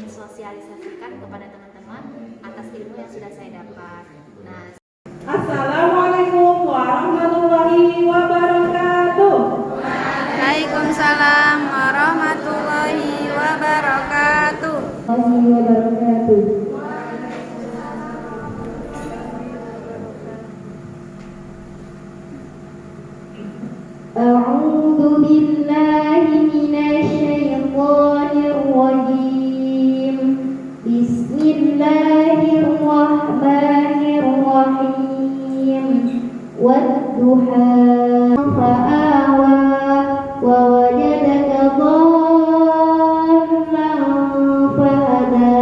mensosialisasikan kepada teman-teman atas ilmu yang sudah saya dapat. Nah, Assalamualaikum warahmatullahi wabarakatuh. Waalaikumsalam warahmatullahi wabarakatuh. A'udzu billahi minasyaitonir rajim. Bismillahirrahmanirrahim. Wadduha fa'awa wa wajadaka dhallan fahada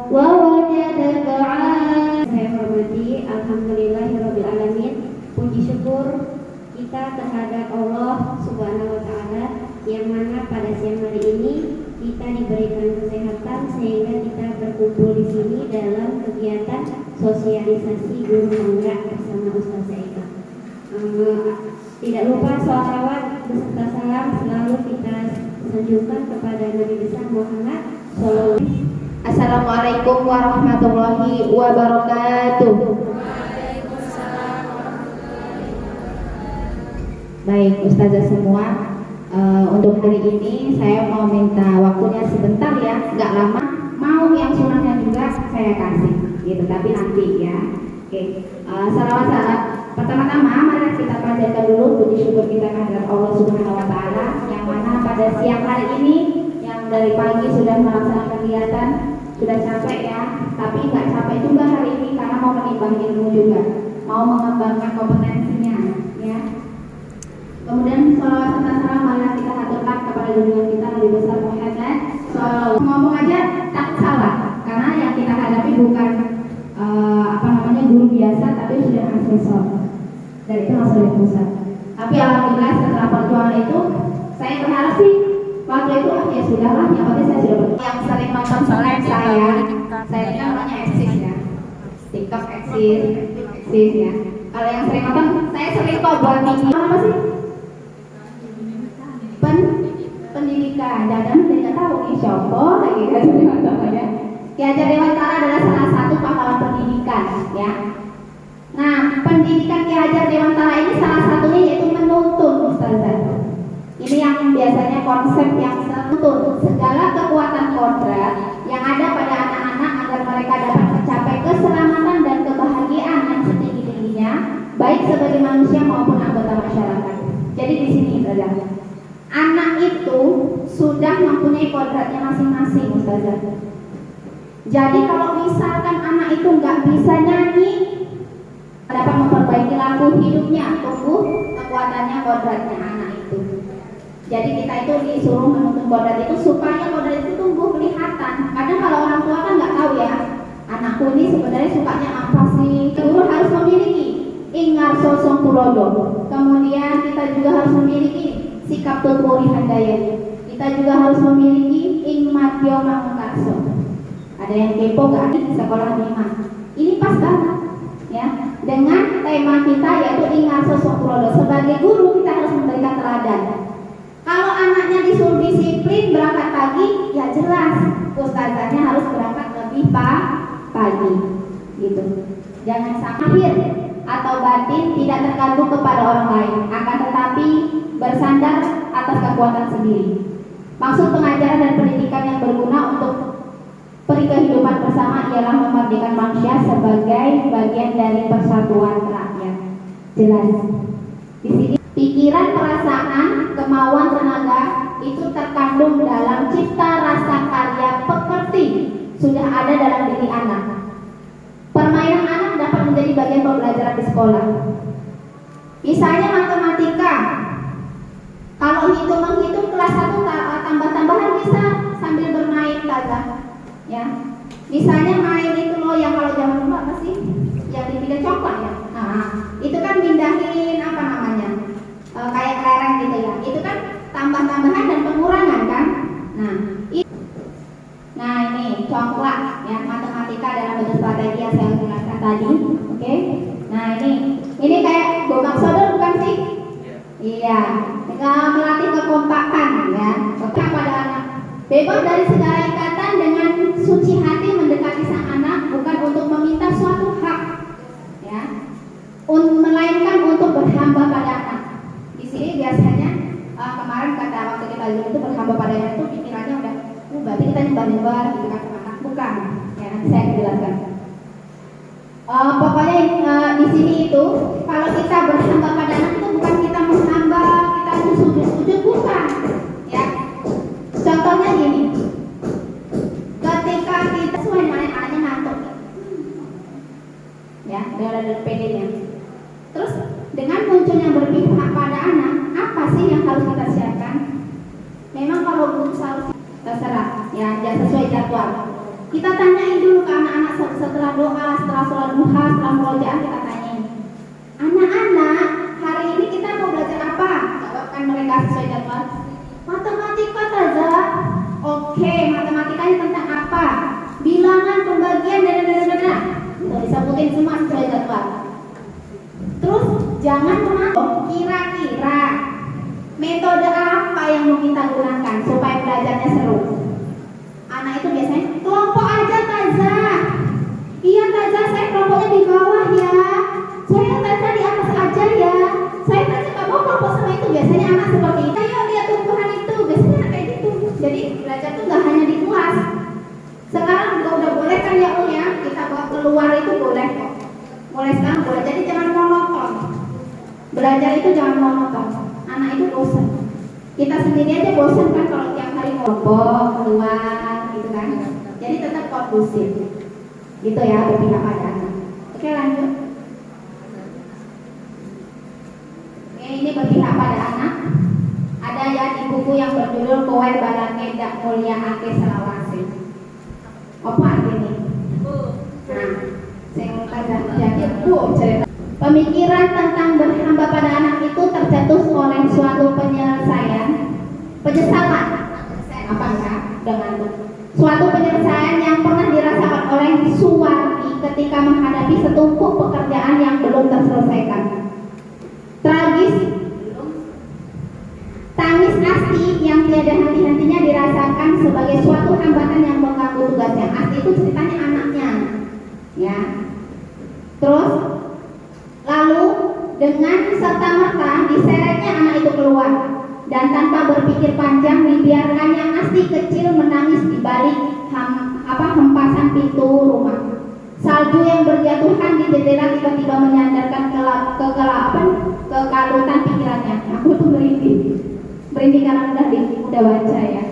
wa wajadaka 'ailan. Saya hormati, alhamdulillahirabbil alamin. Puji syukur kita terhadap Allah Subhanahu wa taala yang mana pada siang hari ini kita diberikan kesehatan sehingga kita berkumpul di sini dalam kegiatan sosialisasi guru mangga bersama Ustaz Zaida. Tidak lupa sholawat beserta salam selalu kita sanjungkan kepada Nabi besar Muhammad sallallahu alaihi wasallam. Assalamualaikum warahmatullahi wabarakatuh. Baik, Ustazah semua, untuk hari ini saya mau minta waktunya sebentar ya, nggak lama. Mau yang sunahnya juga saya kasih, gitu. Tapi nanti ya. Oke, salawat salam. Pertama-tama mari kita panjatkan dulu puji syukur kita kepada Allah Subhanahu Wa Taala yang mana pada siang hari ini yang dari pagi sudah melaksanakan kegiatan sudah capek ya, tapi nggak capek juga hari ini karena mau menimbang ilmu juga, mau mengembangkan kompetensinya, ya. Kemudian salawat serta salam marilah kita haturkan kepada junjungan kita Nabi besar Muhammad sallallahu. Ngomong aja takut salah karena yang kita hadapi bukan guru biasa tapi sudah asesor dari itu langsung dari pusat. Tapi alhamdulillah setelah perjuangan itu saya berharap sih waktu itu ya sudahlah, yang penting saya sudah yang sering nonton soalnya saya kan namanya eksis ya, TikTok eksis ya. Kalau yang sering nonton saya sering kok buat tinggi apa sih? Pendidikan, dan tidak tahu nih siapa lagi kan ya. Ki Hajar Dewantara adalah salah satu pahlawan pendidikan ya. Nah, pendidikan Ki Hajar Dewantara ini salah satunya yaitu menuntun Ustazah. Ini yang biasanya konsep yang menuntun segala kekuatan kodrat yang ada pada anak-anak agar mereka dapat mencapai keselamatan dan kebahagiaan yang setinggi-tingginya baik sebagai manusia maupun anggota masyarakat. Jadi di sini Ustazah, anak itu sudah mempunyai kodratnya masing-masing Ustazah. Jadi kalau misalkan anak itu nggak bisa nyanyi, dapat memperbaiki laku hidupnya, tumbuh kekuatannya, kodratnya anak itu. Jadi kita itu disuruh menuntun kodrat itu supaya kodrat itu tumbuh kelihatan. Kadang kalau orang tua kan nggak tahu ya, anakku ini sebenarnya sukanya apa sih. Guru harus memiliki ingar sosong pulodo. Kemudian kita juga harus memiliki sikap tutur handayani. Kita juga harus memiliki ingmatio mangukarso. Ada yang kepo gak di sekolah 5? Ini pas banget ya dengan tema kita yaitu ingat sosok Pulodo. Sebagai guru kita harus memberikan teladan. Kalau anaknya disuruh disiplin berangkat pagi, ya jelas ustazahnya harus berangkat lebih pagi gitu. Jangan sampai atau batin tidak tergantung kepada orang lain, akan tetapi bersandar atas kekuatan sendiri. Maksud pengajaran dan pendidikan yang berguna untuk kehidupan bersama ialah memerdekakan manusia sebagai bagian dari persatuan rakyat. Jelas. Di sini pikiran, perasaan, kemauan, tenaga itu terkandung dalam cipta rasa karya pekerti sudah ada dalam diri anak. Permainan anak dapat menjadi bagian pembelajaran di sekolah. Misalnya matematika. Kalau menghitung kelas 1 tambah-tambahan bisa sambil bermain Ustazah. Ya, misalnya main itu loh yang kalau zaman dulu apa sih? Yang dipilih coklat ya. Nah, itu kan mindahin apa namanya? Kayak kelereng gitu ya. Itu kan tambah-tambahan dan pengurangan kan? Nah, ini coklat ya, matematika dalam bentuk strategi yang saya jelaskan tadi. Oke. Nah, ini kayak gobak sodor bukan sih? Iya. Tinggal melatih kekompakan ya. Pada anak bebas dari segala ikatan dengan kalian itu berhamba padanya itu pikirannya udah berarti kita nyembah gitu kan sama anak, bukan ya, nanti saya akan jelaskan. Pokoknya di sini itu kalau kita berhamba pada anak itu bukan kita menghamba, kita sujud bukan ya. Contohnya gini, ketika kita sesuai dengan anaknya ngantuk ya, dengan ada PD-nya. Terus dengan munculnya berpihak pada anak, apa sih yang harus kita siapkan? Memang kalau guru harus terserah ya, jangan sesuai jadwal. Kita tanyain dulu ke anak-anak setelah doa, setelah sholat duha, setelah merojaan, kita tanyain, anak-anak hari ini kita mau belajar apa? Jawabkan mereka sesuai jadwal. Matematika saja. Oke, matematikanya tentang apa? Bilangan, pembagian, dan disebutin semua sesuai jadwal. Terus jangan menanggung kira-kira metode apa yang mau kita gunakan supaya belajarnya seru. Anak itu biasanya kelompok aja Taza. Iya Taza, saya kelompoknya di bawah ya. Saya Taza di atas aja ya. Saya Taza gak mau kelompok sama itu. Biasanya anak seperti itu. Ayo lihat tumbuhan itu. Biasanya anak kayak gitu. Jadi belajar tuh gak hanya di kelas. Sekarang juga udah boleh kan ya ya, kita bawa keluar itu boleh kok. Mulai sekarang boleh. Jadi jangan monoton. Belajar itu jangan monoton. Anak itu bosan. Kita sendiri aja bosan kan kalau tiap hari ngobrol keluar gitu kan. Jadi tetap kondusif. Gitu ya, berpihak pada anak. Oke, lanjut. Oke, ini berpihak pada anak. Ada ya di buku yang berjudul Kowe Balange Dak Mulia Ake Selawase. Apa artinya? Nah, saya mau jadi cerita. Pemikiran tentang berhamba pada anak itu tercetus oleh suatu penyesalan, apa enggak? Dengan suatu penyelesaian yang pernah dirasakan oleh Suwardi ketika menghadapi setumpuk pekerjaan yang belum terselesaikan. Tragis, tangis Asti yang tiada henti-hentinya dirasakan sebagai suatu hambatan yang mengganggu tugasnya. Asti itu ceritanya anaknya, ya. Terus lalu dengan serta-merta diseretnya anak itu keluar dan tanpa berpikir panjang dibiarkannya Asti kecil menangis di balik hempasan pintu rumah. Salju yang berjatuhan di jendela tiba-tiba menyandarkan kekalutan pikirannya. Aku tuh merinding karena udah baca ya.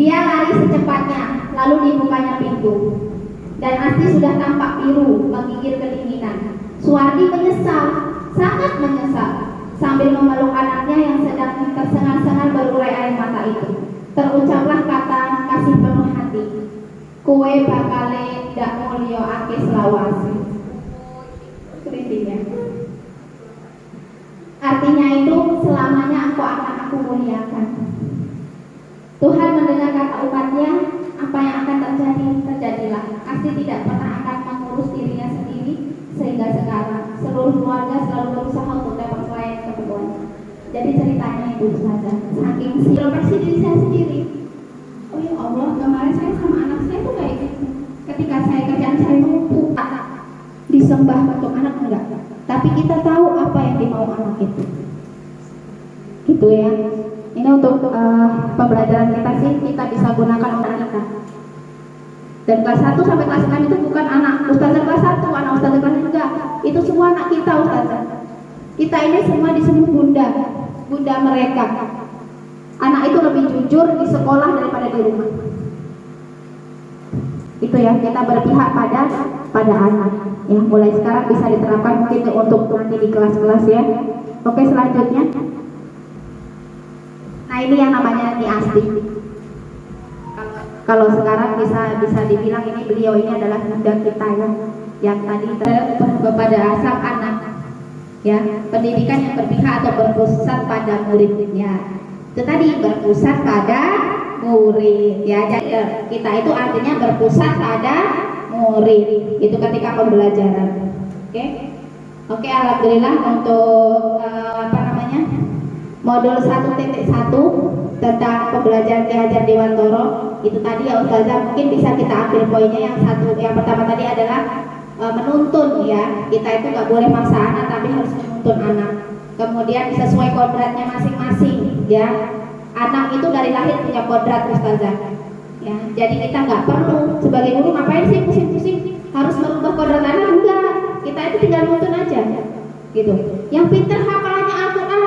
Dia lari secepatnya, lalu dibukanya pintu dan Asti sudah tampak biru menggigil kedinginan. Suwardi menyesal, sangat menyesal, sambil memeluk anaknya yang sedang tersengal-sengal berurai air mata itu. Terucaplah kata kasih penuh hati, Kue bakale dak mulya ake selawase. Kritiknya. Artinya itu selamanya aku akan aku muliakan. Tuhan mendengar kata umatnya, apa yang akan terjadi, terjadilah. Asti tidak pernah akan mengurus dirinya sendiri, sehingga sekarang seluruh keluarga selalu berusaha untuk dapat pelayan keperluan. Jadi ceritanya itu saja, saking introspeksi diri saya sendiri. Oh ya Allah, kemarin saya sama anak saya tuh kayak gitu. Ketika saya kerjaan saya numpuk, disembah untuk anak enggak. Tapi kita tahu apa yang dimau anak itu. Gitu ya. Ini untuk pembelajaran kita sih, kita bisa gunakan untuk kita. Dan kelas 1 sampai kelas 6 itu bukan anak ustazah kelas 1, anak ustazah kelas 3. Itu semua anak kita ustazah. Kita ini semua disebut bunda mereka. Anak itu lebih jujur di sekolah daripada di rumah. Itu ya, kita berpihak pada anak. Ya, mulai sekarang bisa diterapkan mungkin untuk nanti di kelas-kelas ya. Oke, selanjutnya. Nah, ini yang namanya Ni Asti. Kalau sekarang bisa dibilang ini beliau ini adalah bunda kita ya. Yang tadi kepada asal anak. Ya, pendidikan yang berpihak atau berpusat pada muridnya. Itu tadi berpusat pada murid ya. Jadi kita itu artinya berpusat pada murid. Itu ketika pembelajaran. Oke, alhamdulillah untuk modul 1.1 tentang pembelajaran Ki Hajar Dewantoro itu tadi ya Ustazah, mungkin bisa kita ambil poinnya. Yang pertama tadi adalah menuntun ya. Kita itu nggak boleh maksa anak, tapi harus menuntun anak. Kemudian sesuai kodratnya masing-masing ya. anak itu dari lahir punya kodrat ustazah. Ya, jadi kita nggak perlu sebagai guru ngapain sih pusing-pusing harus merubah kodrat anak, enggak. Kita itu tinggal nuntun aja, gitu. Yang pintar hafalannya Al-Quran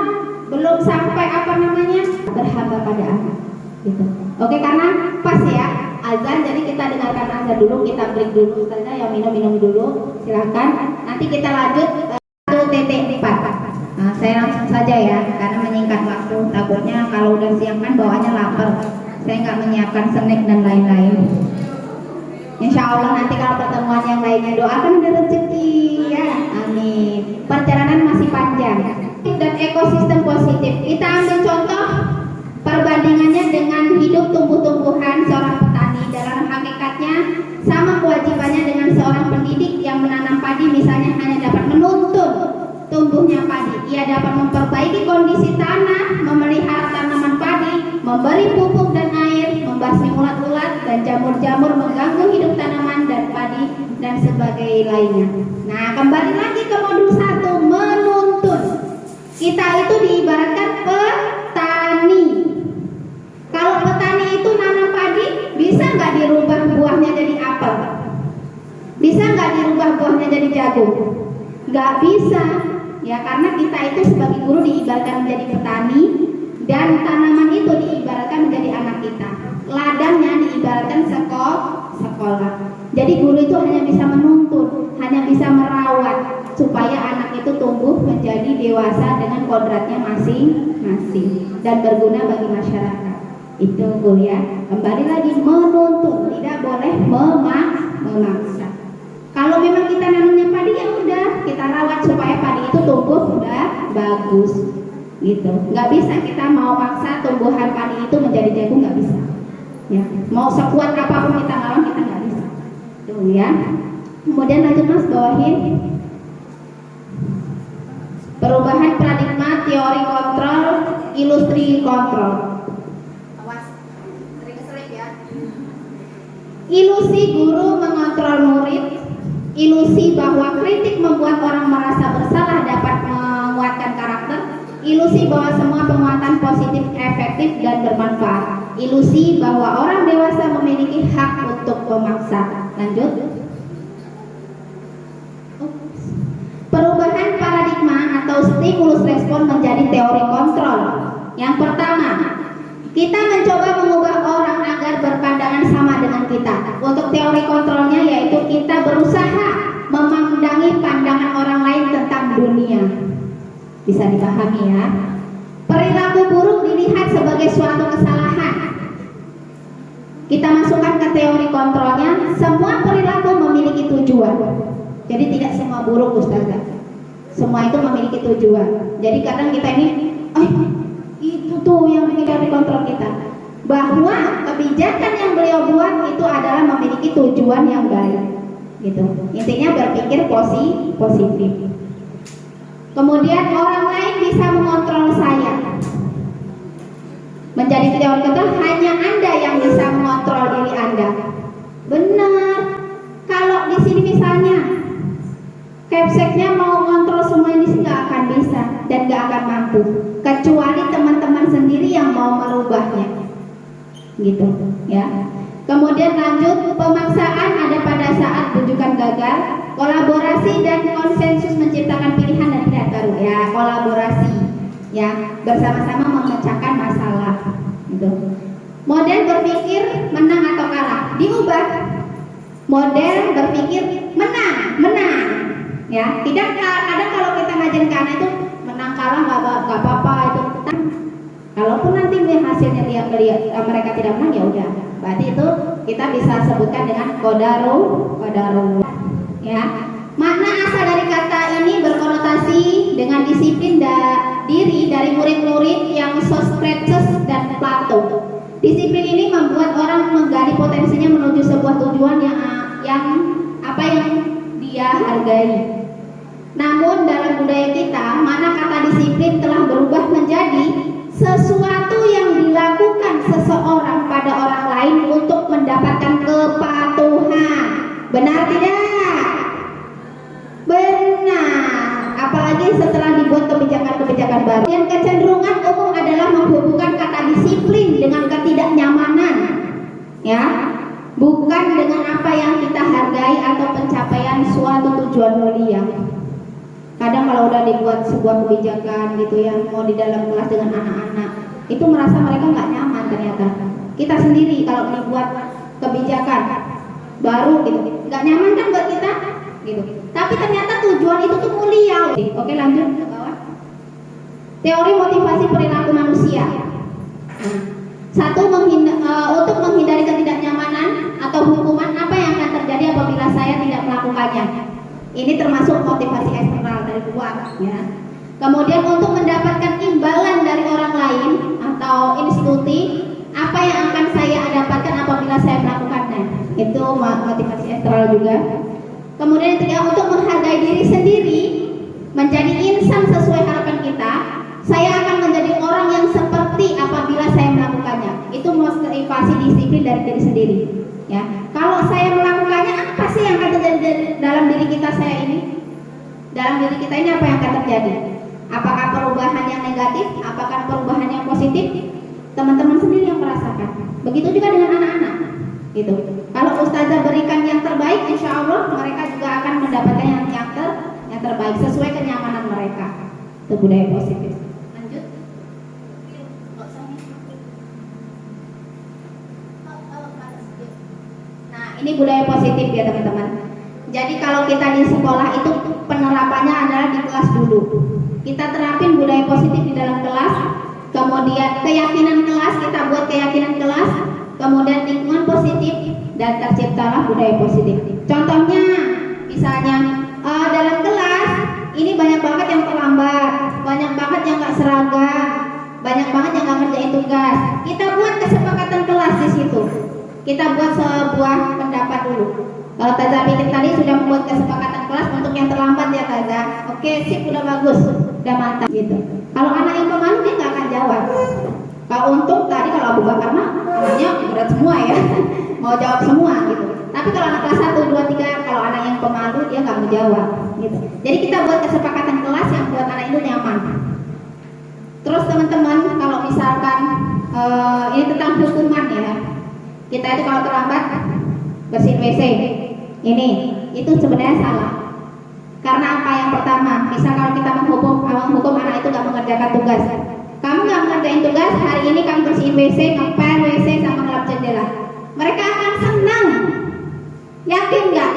belum sampai berhamba pada anak, gitu. Oke, karena pas ya azan, jadi kita dengarkan azan dulu, kita break dulu ustazah, yang minum dulu, silakan. Nanti kita lanjut 1.4. Nah, saya langsung saja ya, karena menyingkat waktu. Takutnya kalau udah siang kan bawaannya lapar. Saya nggak menyiapkan snack dan lain-lain. Insya Allah nanti kalau pertemuan yang lainnya doakan ada rezeki ya, amin. Perjalanan masih panjang dan ekosistem positif. Kita ambil contoh perbandingannya dengan hidup tumbuh-tumbuhan seorang petani. Dalam hakikatnya sama kewajibannya dengan seorang pendidik yang menanam padi, misalnya hanya dapat menuntun tumbuhnya padi. Ia dapat memperbaiki kondisi tanah, memelihara tanaman padi, memberi pupuk dan air, membasmi ulat-ulat dan jamur-jamur mengganggu hidup tanaman dan padi dan sebagai lainnya. Nah, kembali lagi ke modul 1, menuntun. Kita itu diibaratkan petani. Kalau petani itu nanam padi, bisa nggak dirubah buahnya jadi apel? Bisa nggak dirubah buahnya jadi jagung? Nggak bisa. Ya, karena kita itu sebagai guru diibaratkan menjadi petani, dan tanaman itu diibaratkan menjadi anak kita. Ladangnya diibaratkan sekolah. Jadi guru itu hanya bisa menuntun, hanya bisa merawat supaya anak itu tumbuh menjadi dewasa dengan kodratnya masing-masing dan berguna bagi masyarakat. Itu Bu ya. Kembali lagi menuntun, tidak boleh memaksa. Kalau memang kita nanamnya padi, ya udah kita rawat supaya padi itu tumbuh udah bagus, gitu. Nggak bisa kita mau maksa tumbuhan padi itu menjadi jagung, nggak bisa. Ya, mau sekuat apapun kita lawan, kita nggak bisa. Tuh ya. Kemudian lanjut Mas, bawahin. Perubahan paradigma teori kontrol, ilustri kontrol. Awas, sering keselip ya. Ilusi guru mengontrol murid. Ilusi bahwa kritik membuat orang merasa bersalah dapat menguatkan karakter. Ilusi bahwa semua penguatan positif efektif dan bermanfaat. Ilusi bahwa orang dewasa memiliki hak untuk memaksa. Lanjut. Perubahan paradigma atau stimulus respon menjadi teori kontrol. Yang pertama, kita mencoba mengubah orang agar berpandangan sama dengan kita. Untuk teori kontrolnya yaitu kita berusaha memandangi pandangan orang lain tentang dunia. Bisa dipahami ya. Perilaku buruk dilihat sebagai suatu kesalahan. Kita masukkan ke teori kontrolnya, semua perilaku memiliki tujuan. Jadi tidak semua buruk Ustazah. Semua itu memiliki tujuan. Jadi kadang kita ini, itu tuh yang menghindari kontrol kita, bahwa kebijakan yang beliau buat itu adalah memiliki tujuan yang baik, gitu. Intinya berpikir positif. Kemudian orang lain bisa mengontrol saya. Menjadi teori kontrol, hanya Anda yang bisa mengontrol diri Anda. Benar. Kalau di sini misalnya Kepseknya mau ngontrol semua ini nggak akan bisa dan nggak akan mampu, kecuali teman-teman sendiri yang mau merubahnya, gitu ya. Kemudian lanjut, pemaksaan ada pada saat rujukan gagal. Kolaborasi dan konsensus menciptakan pilihan dan pilihan baru ya. Kolaborasi ya, bersama-sama memecahkan masalah, gitu. Model berpikir menang atau kalah diubah. Model berpikir menang ya, tidak kadang kalau kita ngajarin ke anak itu menang kalah nggak apa-apa itu. Kalaupun nanti hasilnya mereka tidak menang, ya udah, berarti itu kita bisa sebutkan dengan kodaru ya. Makna asal dari kata ini berkonotasi dengan disiplin diri dari murid-murid yang Socrates dan Plato. Disiplin ini membuat orang menggali potensinya menuju sebuah tujuan yang dia hargai. Namun dalam budaya kita, mana kata disiplin telah berubah menjadi sesuatu yang dilakukan seseorang pada orang lain untuk mendapatkan kepatuhan. Benar tidak? Benar. Apalagi setelah dibuat kebijakan-kebijakan baru. Yang kecenderungan umum adalah menghubungkan kata disiplin Ya, bukan dengan apa yang kita hargai atau pencapaian suatu tujuan mulia. Kadang kalau udah dibuat sebuah kebijakan gitu ya, mau di dalam kelas dengan anak-anak, itu merasa mereka nggak nyaman ternyata. Kita sendiri kalau dibuat kebijakan baru gitu, nggak nyaman kan buat kita gitu. Tapi ternyata tujuan itu tuh mulia. Oke, lanjut ke bawah. Teori motivasi perilaku manusia. Satu, untuk menghindari ketidaknyamanan atau hukuman, apa yang akan terjadi apabila saya tidak melakukannya. Ini termasuk motivasi eksternal dari luar, ya. Kemudian untuk mendapatkan imbalan dari orang lain atau institusi, apa yang akan saya dapatkan apabila saya melakukannya. Itu motivasi eksternal juga. Kemudian yang ketiga, untuk menghargai diri sendiri, menjadi insan sesuai harapan kita. Saya akan menjadi orang yang seperti apabila saya melakukannya. Itu motivasi disiplin dari diri sendiri. Ya, kalau saya melakukannya, apa sih yang akan terjadi dalam diri kita saya ini? Dalam diri kita ini apa yang akan terjadi? Apakah perubahan yang negatif? Apakah perubahan yang positif? Teman-teman sendiri yang merasakan. Begitu juga dengan anak-anak. Gitu. Kalau ustazah berikan yang terbaik, insya Allah mereka juga akan mendapatkan yang terbaik sesuai kenyamanan mereka. Itu budaya positif. Lanjut. Nah, ini budaya positif ya teman-teman. Jadi kalau kita di sekolah itu penerapannya adalah di kelas dulu. Kita terapin budaya positif di dalam kelas. Kemudian keyakinan kelas, kita buat keyakinan kelas. Kemudian lingkungan positif dan terciptalah budaya positif. Contohnya, misalnya dalam kelas ini banyak banget yang terlambat, banyak banget yang nggak seragam, banyak banget yang nggak ngerjain tugas. Kita buat kesepakatan kelas di situ. Kita buat sebuah pendapat dulu. Kalau Taza Pitik tadi sudah membuat kesepakatan kelas untuk yang terlambat ya Taza. Oke, sip, udah bagus, udah mantap gitu. Kalau anak yang pemalu dia nggak akan jawab. Kalau Untung tadi kalau Abu Bakar mah anaknya berat semua ya, mau jawab semua gitu. Tapi kalau anak kelas 1, 2, 3, kalau anak yang pemalu dia nggak mau jawab gitu. Jadi kita buat kesepakatan kelas yang buat anak itu nyaman. Terus teman-teman, kalau misalkan ini tentang hukuman ya, kita itu kalau terlambat bersihin WC, itu sebenarnya salah. Karena apa? Yang pertama, misal kalau kita menghukum anak itu nggak mengerjakan tugas. Kamu nggak mengerjain tugas, hari ini kamu bersihin WC, ngepel WC sama ngelap jendela. Mereka akan senang, yakin nggak?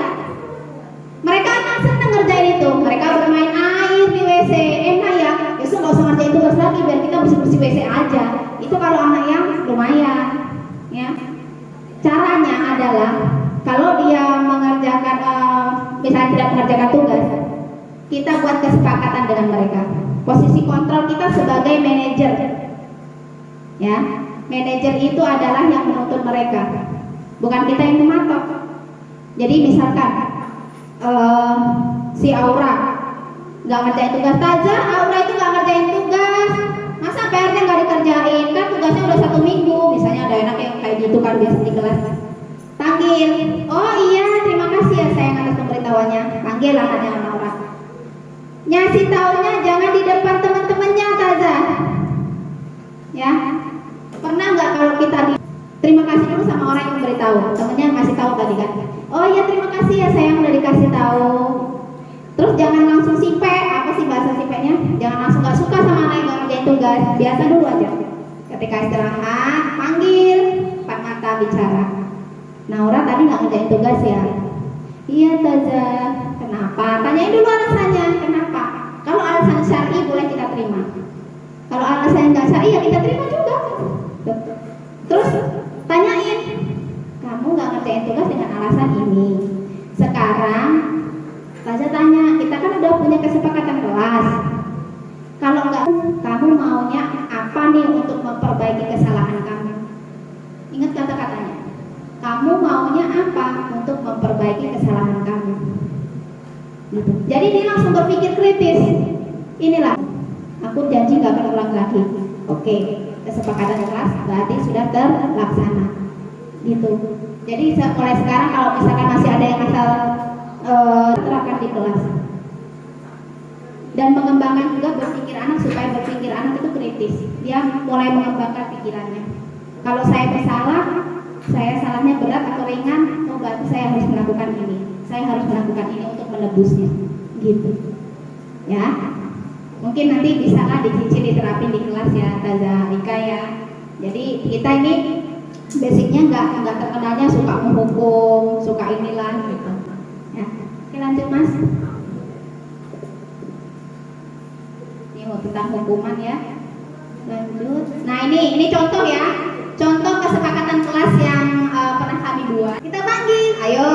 Mereka akan senang ngerjain itu. Mereka bermain air di WC, enak ya. Justru nggak usah ngerjain tugas lagi, biar kita bersih WC aja. Itu kalau anak yang lumayan, ya. Caranya adalah kalau dia mengerjakan, misalnya tidak mengerjakan tugas, kita buat kesepakatan dengan mereka. Posisi kontrol kita sebagai manajer, ya. Manajer itu adalah yang menuntut mereka, bukan kita yang mematok. Jadi misalkan si Aura nggak ngerjain tugas, Taza, Aura itu nggak ngerjain tugas, masa PR-nya nggak dikerjain? Kan tugasnya udah 1 minggu, misalnya ada anak yang kayak gitu kan biasa di kelas. Panggil, oh iya terima kasih ya sayang atas pemberitahuannya. Panggil anaknya Aura. Ngasih taunya jangan di depan teman-temannya Taza. Ya. Pernah nggak kalau kita terima kasih dulu sama orang yang memberitahu, temennya ngasih tahu tadi kan. Oh iya terima kasih ya sayang udah dikasih tahu. Terus jangan langsung sipe, apa sih bahasa sipenya? Jangan langsung nggak suka sama anak yang ngerjain tugas. Biasa dulu aja. Ketika istirahat, panggil, empat mata bicara. Naura tadi nggak ngerjain tugas ya? Iya Taza. Kenapa? Tanyain dulu alasannya. Kenapa? Kalau alasan syar'i boleh kita terima. Kalau alasan nggak syar'i ya kita terima juga. Terus tanyain, kamu nggak ngerjain tugas dengan alasan ini. Sekarang Taza tanya, kita kan udah punya kesepakatan kelas. Kalau nggak, kamu maunya apa nih untuk memperbaiki kesalahan kamu? Ingat kata-katanya. Kamu maunya apa untuk memperbaiki kesalahan kamu? Gitu. Jadi dia langsung berpikir kritis. Inilah, aku janji nggak akan ulang lagi. Oke, kesepakatan kelas berarti sudah terlaksana. Gitu. Jadi mulai sekarang kalau misalkan masih ada yang asal terapkan di kelas. Dan mengembangkan juga berpikir anak supaya berpikir anak itu kritis. Dia mulai mengembangkan pikirannya. Kalau saya bersalah, saya salahnya berat atau ringan, oh berarti saya harus melakukan ini, saya harus melakukan ini untuk menebusnya, gitu. Ya, mungkin nanti bisa lah dicicil diterapin di kelas ya, Taza Ika ya. Jadi kita ini basicnya nggak terkenalnya suka menghukum, suka inilah gitu. Ya, oke lanjut Mas. Ini mau tentang hukuman ya. Lanjut. Nah ini contoh ya, contoh kesepakatan kelas yang pernah kami buat. Kita panggil, ayo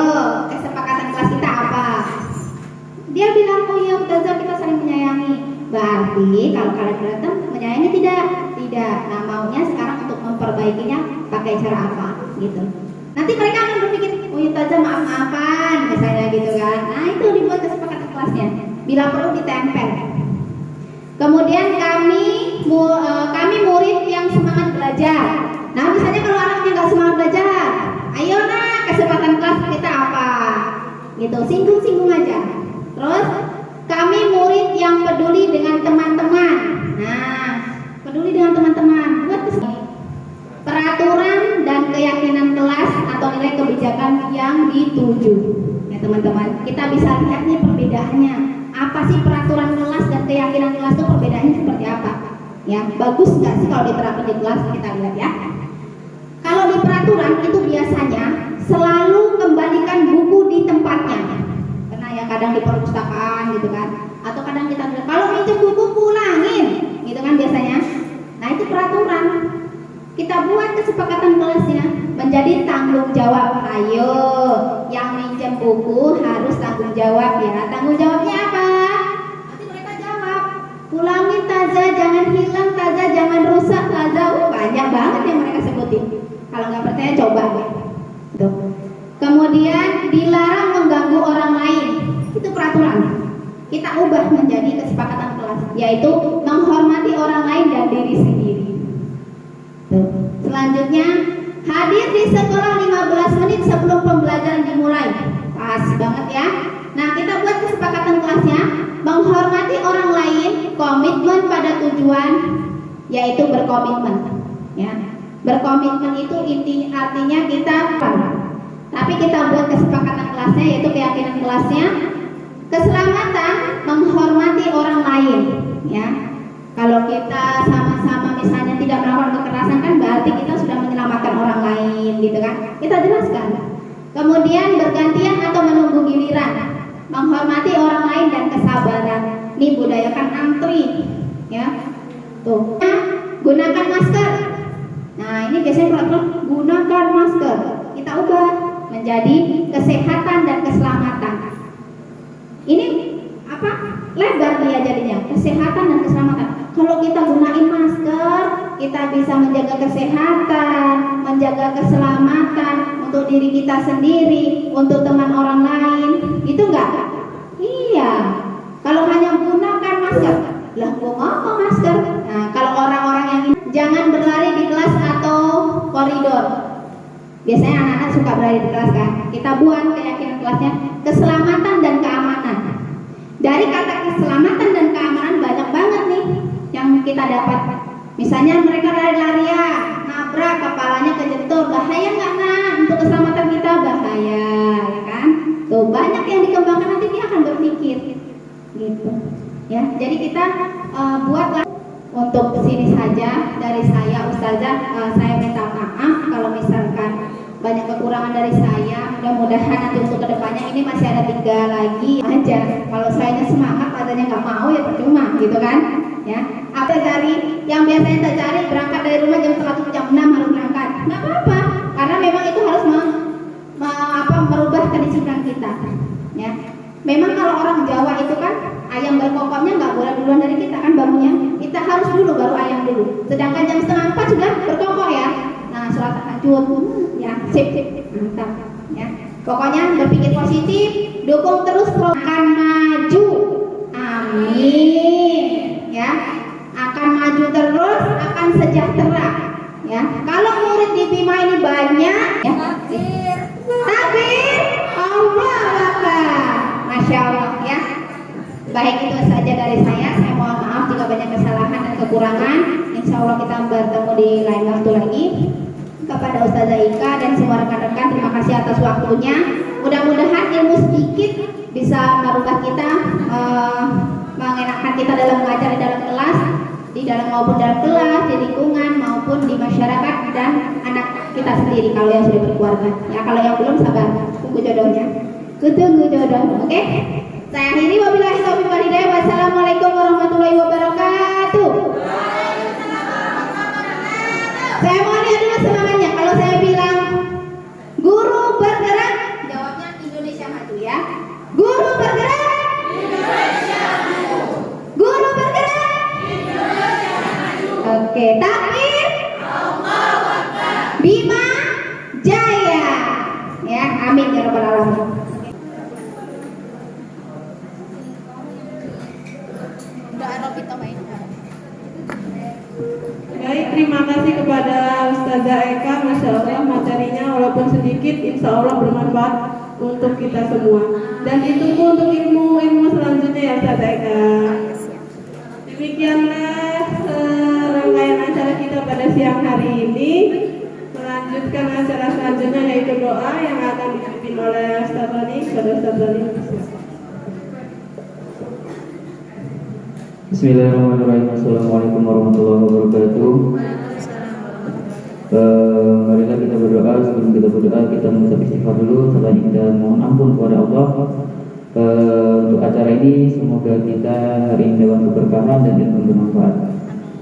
kesepakatan kelas kita apa? Dia bilang, oh iya Ustazah kita saling menyayangi. Berarti kalau kalian berantem menyayangi tidak. Nah maunya sekarang untuk memperbaikinya pakai cara apa? Gitu. Nanti mereka akan berpikir, oh iya Ustazah maaf-maafan misalnya gitu kan. Nah itu dibuat kesepakatan kelasnya. Bila perlu ditempel. Kemudian kami murid yang semangat belajar. Nah misalnya kalau anaknya nggak semangat belajar, ayo nak kesempatan kelas kita apa? Gitu, singgung-singgung aja. Terus kami murid yang peduli dengan teman-teman. Nah, peduli dengan teman-teman. Buat peraturan dan keyakinan kelas atau nilai kebijakan yang dituju. Ya teman-teman, kita bisa lihat nih perbedaannya. Apa sih peraturan kelas dan keyakinan kelas itu perbedaannya seperti apa? Ya, bagus nggak sih kalau diterapkan di kelas? Kita lihat ya. Kalau di peraturan itu biasanya selalu kembalikan buku di tempatnya. Karena ya kadang di perpustakaan gitu kan. Atau kadang kita bilang kalau minjem buku pulangin, gitu kan biasanya. Nah itu peraturan. Kita buat kesepakatan kelasnya menjadi tanggung jawab. Ayo, yang minjem buku harus tanggung jawab ya. Tanggung jawabnya apa? Nanti mereka jawab, pulangin Taza, jangan hilang Taza, jangan rusak Taza. Banyak banget yang mereka sebutin. Kalau nggak percaya coba ya. Tuh. Kemudian dilarang mengganggu orang lain. Itu peraturan. Kita ubah menjadi kesepakatan kelas, yaitu menghormati orang lain dan diri sendiri. Tuh. Selanjutnya, hadir di sekolah 15 menit sebelum pembelajaran dimulai. Pas banget ya. Nah, kita buat kesepakatan kelasnya, menghormati orang lain, komitmen pada tujuan, yaitu berkomitmen. Ya, berkomitmen itu artinya kita, tapi kita buat kesepakatan kelasnya, yaitu keyakinan kelasnya, keselamatan, menghormati orang lain. Ya, kalau kita sama-sama misalnya tidak melakukan kekerasan kan berarti kita sudah menyelamatkan orang lain, gitu kan? Kita jelaskan. Kemudian bergantian atau menunggu giliran, menghormati orang lain dan kesabaran. Ini budayakan antri, ya. Tuh. Gunakan masker. Nah, ini biasanya peraturan gunakan masker. Kita ubah menjadi kesehatan dan keselamatan. Ini apa? Lebar dia jadinya, kesehatan dan keselamatan. Kalau kita gunain masker, kita bisa menjaga kesehatan, menjaga keselamatan untuk diri kita sendiri, untuk teman orang lain. Itu enggak? Iya. Kalau hanya gunakan masker, lah gua ngomong masker. Nah, kalau orang-orang yang ini, jangan berlari di kelas atau koridor. Biasanya anak-anak suka berlari di kelas kan? Kita buat keyakinan kelasnya keselamatan dan keamanan. Dari kata keselamatan dan keamanan banyak banget nih yang kita dapat. Misalnya mereka lari-larian, nabrak, kepalanya kejentur, bahaya nggak nak? Untuk keselamatan kita bahaya, ya kan? Tuh banyak yang dikembangkan, nanti dia akan berpikir, gitu. Ya, jadi kita buatlah untuk sini saja dari saya, Ustazah. Saya minta maaf kalau misalkan banyak kekurangan dari saya. Mudah-mudahan nanti untuk kedepannya ini masih ada 3 lagi aja. Kalau saya semangat, adanya nggak mau ya percuma, gitu kan? Ya, apa cari yang biasanya kita cari berangkat dari rumah jam 1 jam 6 harus berangkat. Nggak apa-apa, karena memang itu harus merubah kedisiplinan kita. Ya, memang kalau orang Jawa itu kan ayam berkokoknya nggak boleh duluan dari kita kan bangunnya. Kita harus dulu baru ayam dulu. Sedangkan jam 3:30 sudah berkokok ya. Nah, sholat tahajud, ya, sip, mantap, ya. Pokoknya berpikir positif, dukung terus akan maju, amin, ya. Akan maju terus, akan sejahtera, ya. Kalau murid di Bima ini banyak, ya. Takbir, Allah Akbar, Masya Allah, ya. Baik, itu saja dari saya. Saya mohon maaf jika banyak kesalahan dan kekurangan. Insya Allah kita bertemu di lain waktu lagi. kepada Ustazah Ika dan semua rekan-rekan. Terima kasih atas waktunya. Mudah-mudahan ilmu sedikit bisa merubah kita, mengenakkan kita dalam mengajar di dalam kelas, di dalam maupun dalam kelas, di lingkungan maupun di masyarakat dan anak kita sendiri kalau yang sudah berkeluarga. Ya kalau yang belum sabar, tunggu jodohnya. Tunggu jodoh, oke? Saya akhiri, wabillahi taufiq wal hidayah. Wassalamualaikum warahmatullahi wabarakatuh. Saya mohon lihat dulu semangatnya. Kalau saya bilang guru bergerak, jawabnya Indonesia maju ya. Guru bergerak, Indonesia maju. Guru bergerak, Indonesia maju. Oke, takbir, Allahu Akbar. Bima Jaya. Ya, amin ya rabbal alamin. Baik, terima kasih kepada Ustazah Eka. Masya Allah, materinya walaupun sedikit, insya Allah bermanfaat untuk kita semua. Dan ditunggu untuk ilmu selanjutnya ya Ustazah Eka. Demikianlah rangkaian acara kita pada siang hari ini. Melanjutkan acara selanjutnya yaitu doa yang akan dipimpin oleh Ustaz Rani. Ustaz Rani. Bismillahirrahmanirrahim. Assalamualaikum warahmatullahi wabarakatuh. Marilah kita berdoa. Sebelum kita berdoa, kita mengucap istighfar dulu. Setelah ini kita mohon ampun kepada Allah. Untuk acara ini semoga kita hari ini dapat keberkahan dan ilmu bermanfaat.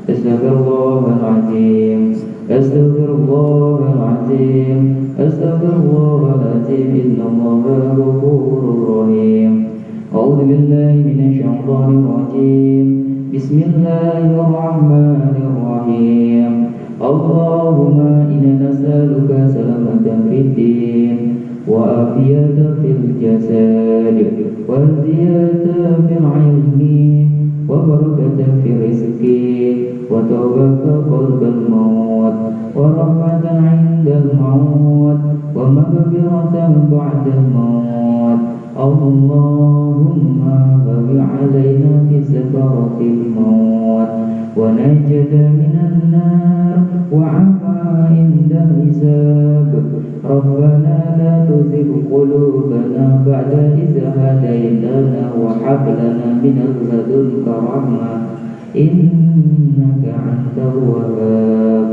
Astagfirullahaladzim, Astagfirullahaladzim, Astagfirullahaladzim. Innallaha ghafurur rahim. A'udzu billahi minasyaitonir rajim. Bismillahirrahmanirrahim. Allahumma inna nas'aluka salamatan fid din wa afiyatan fil jasad wa ziyadatan fil ilmi wa barakatan fil rizqi wa tawbatan qalbal maut wa rahmatan 'indal maut wa maghfiratan ba'dal maut. Allahumma bawi 'alaina fi sakaratil maut wa najjana minan nar wa 'afa indal hisab. Rabbana la tuzigh qulubana ba'da idh hadaytana wa hab lana min ladunka rahmah innaka antal wahhab.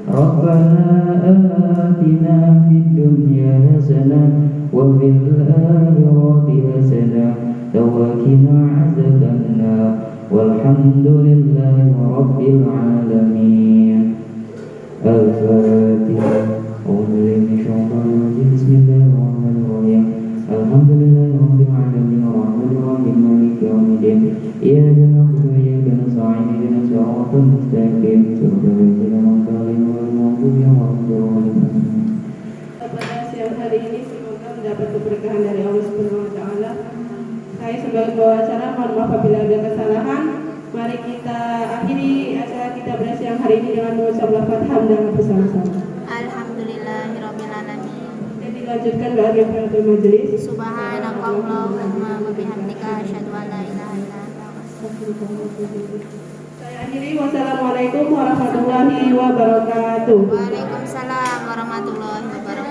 Rabbana atina fid dunya hasanah wa fil akhirati hasanah wa qina adzabannar. Walhamdulillahi rabbil alamin. Al-Fatihah. Bismillahirrahmanirrahim. Alhamdulillahi rabbil alamin arrahmanir rahim maliki yaumiddin. Iyyaka na'budu wa iyyaka nasta'in ihdinas siratal mustaqim siratal ladzina an'amta 'alaihim ghairil maghdubi 'alaihim. Pada siang hari ini semoga mendapat keberkahan dari Allah Subhanahu wa taala. Saya sebagai pembawa acara mohon maaf apabila ada kesalahan. Mari kita akhiri acara kita pada siang hari ini dengan mengucap lafaz hamdalah bersama-sama. Alhamdulillahirabbil alamin. Dan dilanjutkan doa kifaratul majelis. Subhanakallahumma wa bihamdika asyhadu an la ilaha illa anta astaghfiruka wa atubu ilaik. Saya akhiri, wassalamualaikum warahmatullahi wabarakatuh. Waalaikumsalam warahmatullahi wabarakatuh.